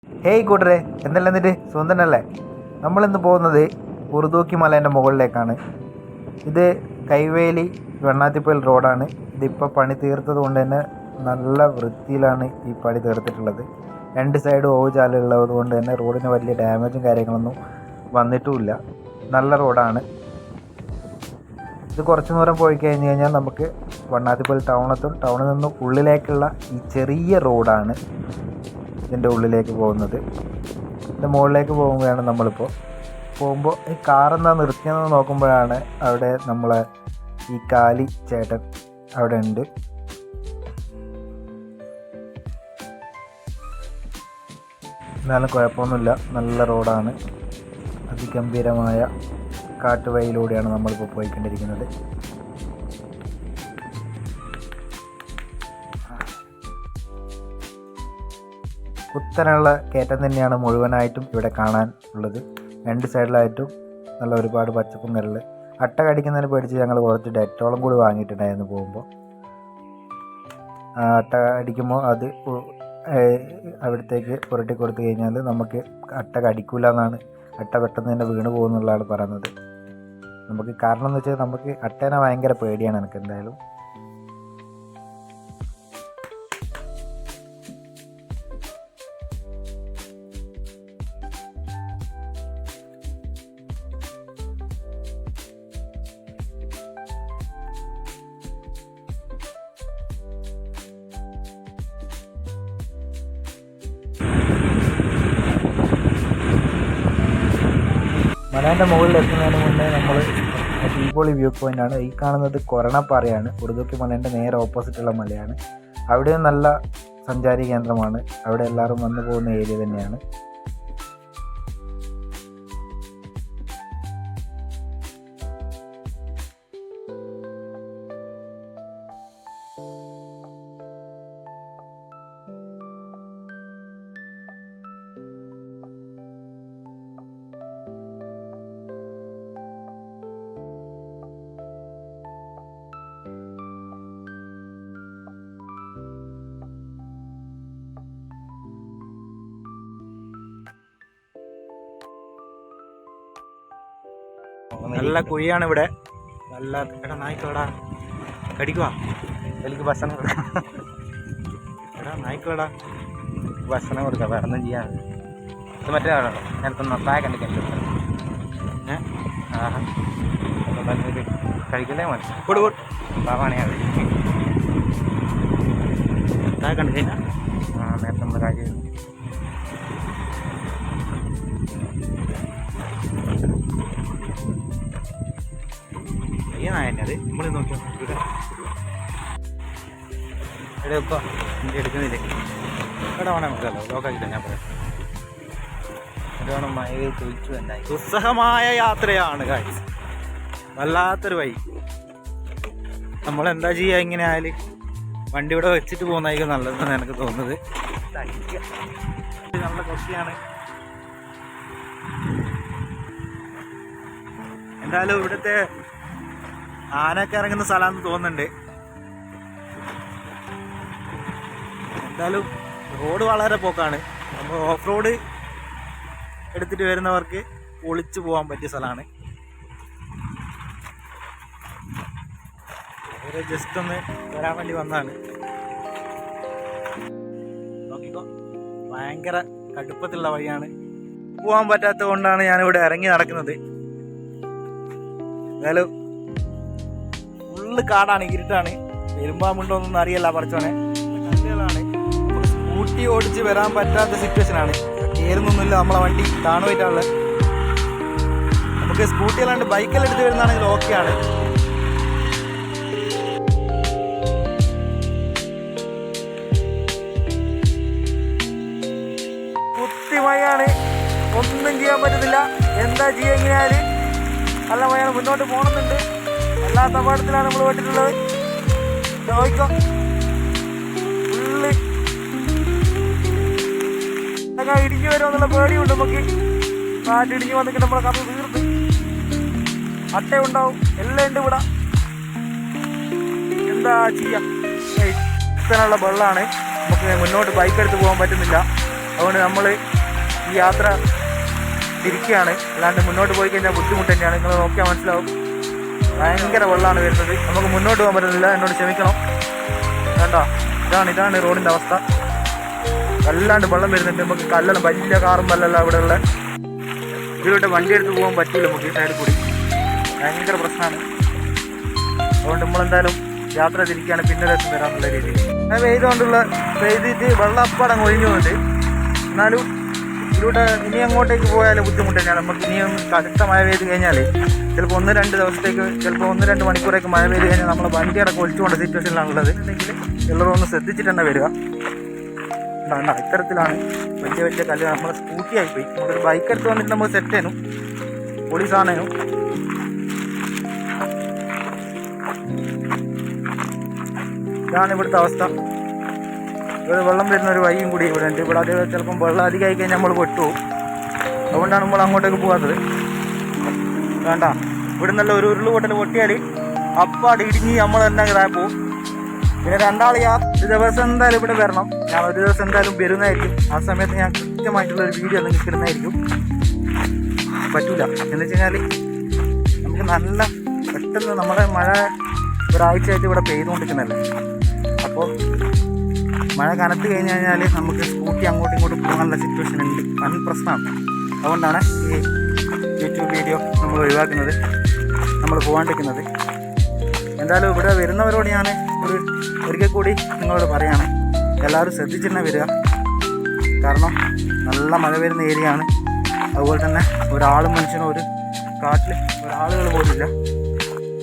Hey കൂട്ടരെ, എന്തെല്ലാം എന്നിട്ട് സ്വന്തനല്ലേ? നമ്മളിന്ന് പോകുന്നത് ഉറുദൂക്കി മലേൻ്റെ മുകളിലേക്കാണ്. ഇത് കൈവേലി വെണ്ണാത്തിപ്പൽ റോഡാണ്. ഇതിപ്പോൾ പണി തീർത്തത് കൊണ്ട് തന്നെ നല്ല വൃത്തിയിലാണ് ഈ പണി തീർത്തിട്ടുള്ളത്. രണ്ട് സൈഡും ഓവുചാലുള്ളത് കൊണ്ട് തന്നെ റോഡിന് വലിയ ഡാമേജും കാര്യങ്ങളൊന്നും വന്നിട്ടുമില്ല. നല്ല റോഡാണ്. ഇത് കുറച്ച് ദൂരം പോയി കഴിഞ്ഞ് കഴിഞ്ഞാൽ നമുക്ക് വണ്ണാത്തിപ്പൽ ടൗണെത്തും. ടൗണിൽ നിന്ന് ഉള്ളിലേക്കുള്ള ഈ ചെറിയ റോഡാണ് ഇതിൻ്റെ ഉള്ളിലേക്ക് പോകുന്നത്. ഇതിൻ്റെ മുകളിലേക്ക് പോകുമ്പോഴാണ് നമ്മളിപ്പോൾ പോകുമ്പോൾ ഈ കാറെന്താ നിർത്തിയെന്ന് നോക്കുമ്പോഴാണ് അവിടെ നമ്മളെ ഈ കാലി ചേട്ടൻ അവിടെ ഉണ്ട്. എന്നാലും കുഴപ്പമൊന്നുമില്ല, നല്ല റോഡാണ്. അതിഗംഭീരമായ കാട്ടുവഴിയിലൂടെയാണ് നമ്മളിപ്പോൾ പോയിക്കൊണ്ടിരിക്കുന്നത്. കുത്തനുള്ള കയറ്റം തന്നെയാണ് മുഴുവനായിട്ടും ഇവിടെ കാണാൻ ഉള്ളത്. രണ്ട് സൈഡിലായിട്ടും നല്ല ഒരുപാട് പച്ചപ്പും കരള്. അട്ട കടിക്കുന്നതിന് പേടിച്ച് ഞങ്ങൾ കുറച്ച് ഡെറ്റോളം കൂടി വാങ്ങിയിട്ടുണ്ടായിരുന്നു പോകുമ്പോൾ. അട്ട അടിക്കുമ്പോൾ അത് അവിടത്തേക്ക് പുരട്ടി കൊടുത്തു കഴിഞ്ഞാൽ നമുക്ക് അട്ട കടിക്കില്ല എന്നാണ്. അട്ട പെട്ടെന്ന് തന്നെ വീണ് പോകുന്നുള്ളതാണ് പറയുന്നത്. നമുക്ക് കാരണം എന്ന് വെച്ചാൽ നമുക്ക് അട്ടേനെ ഭയങ്കര പേടിയാണ് എനിക്ക്. എന്തായാലും മലേൻ്റെ മുകളിൽ എത്തുന്നതിന് മുന്നേ നമ്മൾ അടിപൊളി വ്യൂ പോയിൻ്റാണ് ഈ കാണുന്നത്. കൊരണപ്പാറയാണ്. ഉറുദൂക്കി മലേൻ്റെ നേരെ ഓപ്പോസിറ്റുള്ള മലയാണ്. അവിടെയും നല്ല സഞ്ചാരി കേന്ദ്രമാണ്. അവിടെ എല്ലാവരും വന്നു പോകുന്ന ഏരിയ തന്നെയാണ്. നല്ല കുഴിയാണ് ഇവിടെ. നല്ല നായ്ക്കളടാ കടിക്കുവാ. എനിക്ക് ഭക്ഷണം കൊടുക്കാം. എടാ നായ്ക്കളടാ ഭക്ഷണം കൊടുക്കാം. വേറെ ഒന്നും ചെയ്യാൻ. ഇത് മറ്റേ ആളോ ഞാനിപ്പോൾ നന്നായി കണ്ടിട്ടുണ്ട്. ആഹാ കഴിക്കല്ലേ മനസ്സിൽ കൊടു കൊടു പാവാണിയാണ്. നന്നായി കണ്ടു കഴിഞ്ഞാൽ നേരത്തെ നമ്മൾ കാര്യം അത് നമ്മൾ നോക്കിയാൽ ഇവിടെ ഇപ്പോൾ എനിക്ക് എടുക്കുന്നില്ലേ? ഇവിടെ വേണം നമുക്കല്ലോ ലോക്കാക്കില്ല. ഞാൻ പറയാം ഇവിടെ വേണം. മഴ ചോദിച്ചു എന്നായി. ദുസ്സഹമായ യാത്രയാണ് കാര്യം. വല്ലാത്തൊരു വഴി. നമ്മളെന്താ ചെയ്യുക? ഇങ്ങനെ ആയാൽ വണ്ടി ഇവിടെ വെച്ചിട്ട് പോകുന്നതായിരിക്കും നല്ലതെന്നാണ് എനിക്ക് തോന്നുന്നത്. നല്ല കൊത്തിയാണ്. എന്തായാലും ഇവിടുത്തെ ആനയൊക്കെ ഇറങ്ങുന്ന സ്ഥലമാണെന്ന് തോന്നുന്നുണ്ട്. എന്തായാലും റോഡ് വളരെ പോക്കാണ്. നമ്മൾ ഓഫ് റോഡ് എടുത്തിട്ട് വരുന്നവർക്ക് ഒളിച്ചു പോകാൻ പറ്റിയ സ്ഥലമാണ്. അവരെ ജസ്റ്റ് ഒന്ന് വരാൻ വേണ്ടി വന്നതാണ്. നോക്കിക്കോ, ഭയങ്കര കടുപ്പത്തിലുള്ള വഴിയാണ്. പോകാൻ പറ്റാത്തത് കൊണ്ടാണ് ഞാനിവിടെ ഇറങ്ങി നടക്കുന്നത്. എന്തായാലും ഫുള്ള് കാടാണ്, ഇരുട്ടാണ്. പെരുമ്പാമ്പുണ്ടോന്നൊന്നും അറിയില്ല പഠിച്ചോനെ. കല്ലുകളാണ്. സ്കൂട്ടി ഓടിച്ച് വരാൻ പറ്റാത്ത സിറ്റുവേഷനാണ്. കയറുന്നൊന്നുമില്ല, നമ്മളെ വണ്ടി താണുപോയിട്ടാണുള്ളത്. നമുക്ക് സ്കൂട്ടി അല്ലാണ്ട് ബൈക്കെല്ലാം എടുത്ത് വരുന്നതാണെങ്കിൽ ഓക്കെയാണ്. കുത്തിമയാണ്, ഒന്നും ചെയ്യാൻ പറ്റുന്നില്ല. എന്താ ചെയ്യുക? എങ്ങനെയായാലും നല്ല മഴയാണ്. മുന്നോട്ട് പോകണമെന്നുണ്ട്. വല്ലാത്ത അപകടത്തിലാണ് നമ്മൾ പോയിട്ടുള്ളത്. ചോദിക്കോ ഫുള്ള് ഇടിഞ്ഞു വരുമെന്നുള്ള പേടിയുണ്ട് നമുക്ക്. കാറ്റിടിഞ്ഞ് വന്നിട്ട് നമ്മളെ കഥ തീർത്ത്. അട്ടയുണ്ടാവും, എല്ലാം ഉണ്ട് ഇവിടെ. എന്താ ചെയ്യാം? ഇത്തരമുള്ള വെള്ളമാണ്. നമുക്ക് മുന്നോട്ട് ബൈക്ക് എടുത്ത് പോകാൻ പറ്റുന്നില്ല. അതുകൊണ്ട് നമ്മൾ ഈ യാത്ര തിരിക്കുകയാണ്. അല്ലാണ്ട് മുന്നോട്ട് പോയി കഴിഞ്ഞാൽ ബുദ്ധിമുട്ട് തന്നെയാണ്. നിങ്ങൾ നോക്കിയാൽ മനസ്സിലാവും, ഭയങ്കര വെള്ളമാണ് വരുന്നത്. നമുക്ക് മുന്നോട്ട് പോകാൻ പറ്റുന്നില്ല, എന്നോട് ക്ഷമിക്കണം. വേണ്ട, ഇതാണ് റോഡിൻ്റെ അവസ്ഥ. വല്ലാണ്ട് വെള്ളം വരുന്നുണ്ട്. നമുക്ക് കല്ലെല്ലാം വലിയ കാറും വല്ലല്ല ഇവിടെ ഉള്ള. ഇതിലോട്ട് വണ്ടി എടുത്ത് പോകാൻ പറ്റില്ല നമുക്ക് ഈ സൈഡിൽ കൂടി. ഭയങ്കര പ്രശ്നമാണ്. അതുകൊണ്ട് നമ്മളെന്തായാലും യാത്ര തിരിക്കുകയാണ്, പിന്നെ രസം വരാമെന്നുള്ള രീതിയിൽ. അങ്ങനെ പെയ്തിട്ട് വെള്ളം അപ്പാടങ്ങ് ഒഴിഞ്ഞു പോകുന്നുണ്ട്. എന്നാലും ഇതിലൂടെ ഇനി അങ്ങോട്ടേക്ക് പോയാൽ ബുദ്ധിമുട്ട് തന്നെയാണ്. നമുക്ക് ഇനിയും കടുത്ത മഴ പെയ്ത് കഴിഞ്ഞാൽ ചിലപ്പോൾ 1-2 ദിവസത്തേക്ക്, ചിലപ്പോൾ 1-2 മണിക്കൂറേക്ക് മഴ പെയ്ത് കഴിഞ്ഞാൽ നമ്മൾ വണ്ടിയടക്കം ഒലിച്ചുകൊണ്ട സിറ്റുവേഷനിലാണുള്ളത്. ഉണ്ടെങ്കിൽ എല്ലാവരും ഒന്ന് ശ്രദ്ധിച്ചിട്ട് തന്നെ വരിക. ഇത്തരത്തിലാണ് വലിയ വലിയ കല്ല്. നമ്മളെ സ്കൂട്ടി ആയിപ്പോയി. നമ്മളൊരു ബൈക്ക് എടുത്ത് വന്നിട്ട് നമ്മൾ സെറ്റ് ചെയ്യണം, പോലീസാണേനും. ഇതാണ് ഇവിടുത്തെ അവസ്ഥ. ഇവിടെ വെള്ളം വരുന്ന ഒരു വഴിയും കൂടി ഇവിടെ ഉണ്ട്. ഇവിടെ അത് ചിലപ്പം വെള്ളം അധികമായി കഴിഞ്ഞാൽ നമ്മൾ പെട്ടുപോകും. അതുകൊണ്ടാണ് നമ്മൾ അങ്ങോട്ടേക്ക് പോകാത്തത്. വേണ്ട, ഇവിടെ നിന്നുള്ള ഒരു ഉരുളുപൊട്ടൽ പൊട്ടിയാൽ അപ്പാട് ഇടിഞ്ഞ് നമ്മൾ തന്നെ ഇതായി പോകും. പിന്നെ ഒരു ദിവസം എന്തായാലും ഇവിടെ വരണം. ഞാൻ ഒരു ദിവസം എന്തായാലും വരുന്നതായിരിക്കും. ആ സമയത്ത് ഞാൻ കൃത്യമായിട്ടുള്ളൊരു വീഡിയോ നിങ്ങൾക്ക് ഇടുന്നതായിരിക്കും. പറ്റൂല എന്ന് വെച്ച് കഴിഞ്ഞാൽ നമുക്ക് നല്ല പെട്ടെന്ന് നമ്മുടെ മഴ ഒരാഴ്ചയായിട്ട് ഇവിടെ പെയ്തുകൊണ്ടിരിക്കുന്നതല്ലേ. അപ്പോൾ മഴ കനത്ത് കഴിഞ്ഞ് കഴിഞ്ഞാൽ നമുക്ക് സ്കൂട്ടി അങ്ങോട്ടും ഇങ്ങോട്ടും പോകാനുള്ള സിറ്റുവേഷൻ ഉണ്ട്. വൻ പ്രശ്നമാണ്. അതുകൊണ്ടാണ് ഈ യൂട്യൂബ് വീഡിയോ നമ്മൾ ഒഴിവാക്കുന്നത്, നമ്മൾ പോകാണ്ടിരിക്കുന്നത്. എന്തായാലും ഇവിടെ വരുന്നവരോട് ഞാൻ ഒരിക്കൽ കൂടി നിങ്ങളോട് പറയാണ്, എല്ലാവരും ശ്രദ്ധിച്ചിരുന്ന വരിക. കാരണം നല്ല മഴ വരുന്ന ഏരിയ ആണ്. അതുപോലെ തന്നെ ഒരാളും മനുഷ്യനും ഒരു കാട്ടിൽ ഒരാളുകൾ പോലും ഇല്ല.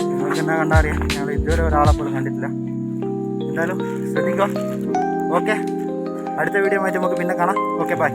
നിങ്ങൾക്ക് എന്നാ കണ്ടാൽ അറിയാം, ഞങ്ങൾ ഇതുവരെ ഒരാളെ പോലും കണ്ടിട്ടില്ല. എന്തായാലും ശ്രദ്ധിക്കുക. ഓക്കെ, അടുത്ത വീഡിയോ ആയിട്ട് നമുക്ക് പിന്നെ കാണാം. Okay, by.